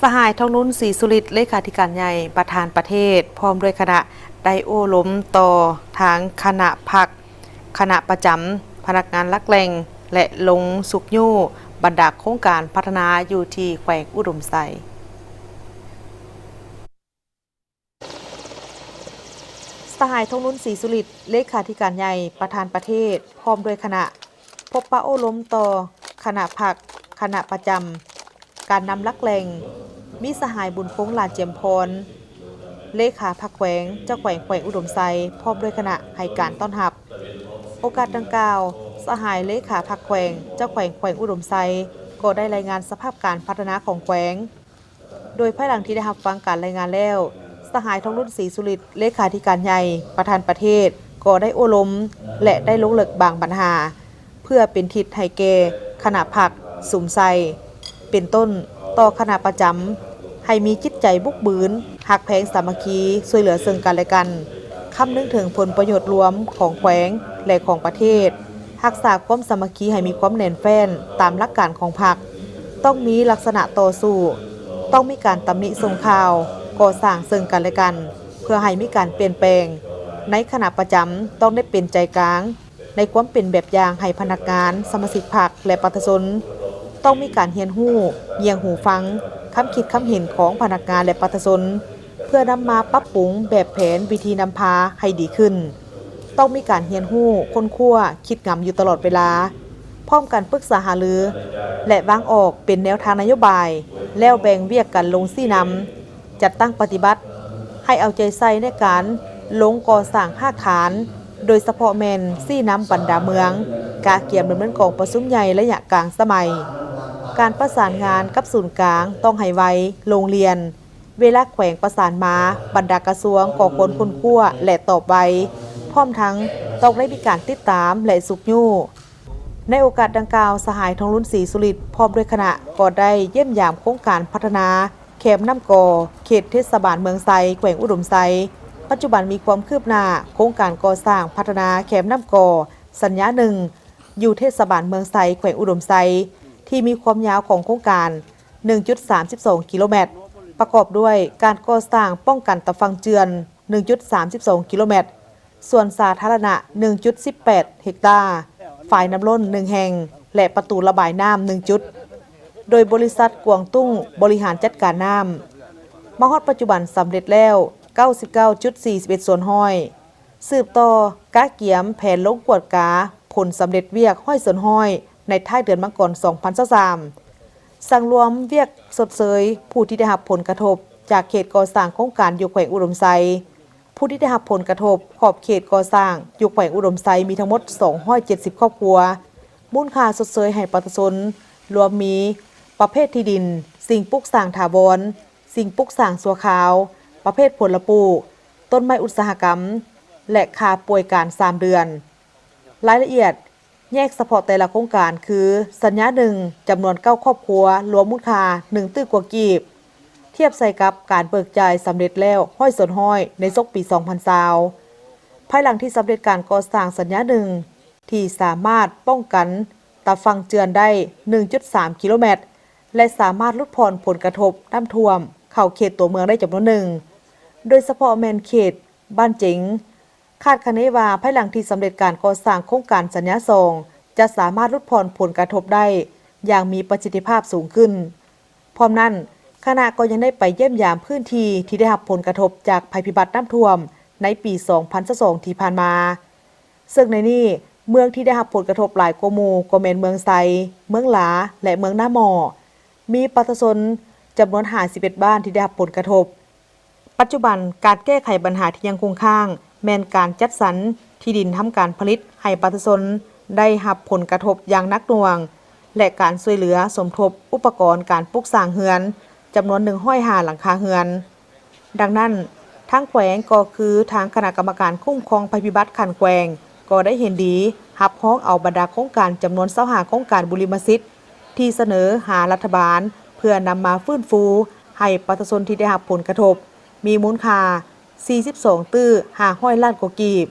สหายทองนุ่นศรีสุริตเลขาธิการใหญ่ประธานประเทศพร้อมด้วยคณะไดโอล้มต่อทางคณะพักคณะประจำพนักงานลักแรงและลงสุกยู่บรรดาโครงการพัฒนาอยู่ที่แขวงอุดมไซสหายทองนุ่นศรีสุริตเลขาธิการใหญ่ประธานประเทศพร้อมด้วยคณะพบปะโอ้ล้มต่อคณะพักคณะประจำการนำลักแรงมีสหายบุญพงษ์ลานเจียมพรเลขาพักแขวงเจ้าแขวงอุดมไซพร้อมด้วยคณะให้การต้อนรับโอกาสดังกล่าวสหายเลขาพักแขวงเจ้าแขวงอุดมไซก็ได้รายงานสภาพการพัฒนาของแขวงโดยภายหลังที่ได้รับฟังการรายงานแล้วสหายทองรุ่นศรีสุริตเลขาธิการใหญ่ประธานประเทศก็ได้โอล้มและได้ลงเลิกบางปัญหาเพื่อเป็นทิศให้แก่คณะพักสุมไซเป็นต้นต่อคณะประจำให้มีจิตใจบุกบืนหักแพงสามัคคีช่วยเหลือซึ่งกันและกันคำนึงถึงผลประโยชน์รวมของแขวงและของประเทศรักษาความสามัคคีให้มีความแน่นแฟ้นตามหลักการของพรรคต้องมีลักษณะต่อสู้ต้องมีการตำหนิส่งข่าวก่อสร้างซึ่งกันและกันเพื่อให้มีการเปลี่ยนแปลงในคณะประจำต้องได้เป็นใจกลางในความเป็นแบบอย่างให้พนักงานสมาชิกพรรคและประชาชนต้องมีการเรียนรู้เยียงหูฟังคำคิดคำเห็นของพนักงานและประชาชนเพื่อนำมาปรับปรุงแบบแผนวิธีนำพาให้ดีขึ้นต้องมีการเรียนรู้ค้นคว้าคิดงำอยู่ตลอดเวลาพร้อมกันปรึกษาหารือและวางออกเป็นแนวทางนโยบายแล้วแบ่งเวียกกันลงซี่นำจัดตั้งปฏิบัติให้เอาใจใส่ในการลงก่อสร้างภาคฐานโดยเฉพาะแมนซี่น้ำบรรดาเมืองกาเกียมดำเนินกองประชุมใหญ่ระยะกลางสมัยการประสานงานกับศูนย์กลางต้องให้ไวโรงเรียนเวลาแขวงประสานมาบรรดากระทรวงก่อคนคนขั้วและตอบไวพร้อมทั้งต้องได้มีการติดตามและสุกยู่ในโอกาสดังกล่าวสหายทองรุ่นศรีสุริตพร้อมด้วยคณะก็ได้เยี่ยมยามโครงการพัฒนาแคมป์น้ำกอเขตเทศบาลเมืองไซแขวงอุดมไซปัจจุบันมีความคืบหน้าโครงการก่อสร้างพัฒนาแคมป์น้ำกอสัญญาหนึ่งอยู่เทศบาลเมืองไซแขวงอุดมไซที่มีความยาวของโครงการ 1.32 กิโลเมตรประกอบด้วยการก่อสร้างป้องกันตะฟังเจือน 1.32 กิโลเมตรส่วนสาธารณะ 1.18 เฮกตาร์ฝ่ายน้ำล้น1แห่งและประตูระบายน้ำ1จุดโดยบริษัทกวางตุ้งบริหารจัดการน้ำมาฮอดปัจจุบันสำเร็จแล้ว 99.41 ส่วนห้อยสืบต่อกะเกียมแผนลงกวดกาผลสำเร็จเวียกห้อยส่วนห้อยในท้ายเดือนมังกร 2023สั่งรวมเวียกสดเสยผู้ที่ได้รับผลกระทบจากเขตก่อสร้างโครงการอยู่แขวงอุดมไซผู้ที่ได้รับผลกระทบขอบเขตก่อสร้างอยู่แขวงอุดมไซมีทั้งหมด270ครอบครัวมูลค่าสดเสยให้ประชาชนรวมมีประเภทที่ดินสิ่งปลูกสร้างถาวรสิ่งปลูกสร้างสัวขาวประเภทผลปลูกต้นไม้อุตสาหกรรมและค่าป่วยการ3เดือนรายละเอียดแยกเฉพาะแต่ละโครงการคือสัญญาหนึ่งจำนวน9ครอบครัวรวมมูลค่า1ตื้อกว่ากีบเทียบใส่กับการเบิกจ่ายสำเร็จแล้วห้อยส่วนห้อยในซกปี 2020ภายหลังที่สำเร็จการก่อสร้างสัญญาหนึ่งที่สามารถป้องกันตะฟังเจือนได้ 1.3 กิโลเมตรและสามารถลดผ่อนผลกระทบน้ำท่วมเข้าเขตตัวเมืองได้จำนวนหนึ่งโดยเฉพาะแมนเขตบ้านเจ๋งคาดคะเนว่าภายหลังที่สำเร็จการก่อสร้างโครงการสัญญา2จะสามารถลดผ่อนผลกระทบได้อย่างมีประสิทธิภาพสูงขึ้นพร้อมนั้นคณะก็ยังได้ไปเยี่ยมยามพื้นที่ที่ได้รับผลกระทบจากภัยพิบัติน้ำท่วมในปี 2022 ที่ผ่านมาซึ่งในนี้เมืองที่ได้รับผลกระทบหลายกว่าหมู่ก็แม่นเมืองไซเมืองหลาและเมืองหน้าหมอมีประชาชนจำนวน51บ้านที่ได้รับผลกระทบปัจจุบันการแก้ไขปัญหาที่ยังคงค้างแม่นการจัดสรรที่ดินทำการผลิตให้ประชาชนได้รับผลกระทบอย่างหนักหน่วงและการช่วยเหลือสมทบอุปกรณ์การปลูกสร้างเรือนจำนวน105หลังคาเรือนดังนั้นทางแขวงก็คือทางคณะกรรมการคุ้มครองภัยพิบัติขันแขวงก็ได้เห็นดีรับฮ้องเอาบรรดาโครงการจำนวน25โครงการบุริมสิทธิ์ที่เสนอหารัฐบาลเพื่อนำมาฟื้นฟูให้ประชาชนที่ได้รับผลกระทบมีมูลค่า42ตื้อ500 ล้านกว่ากีบ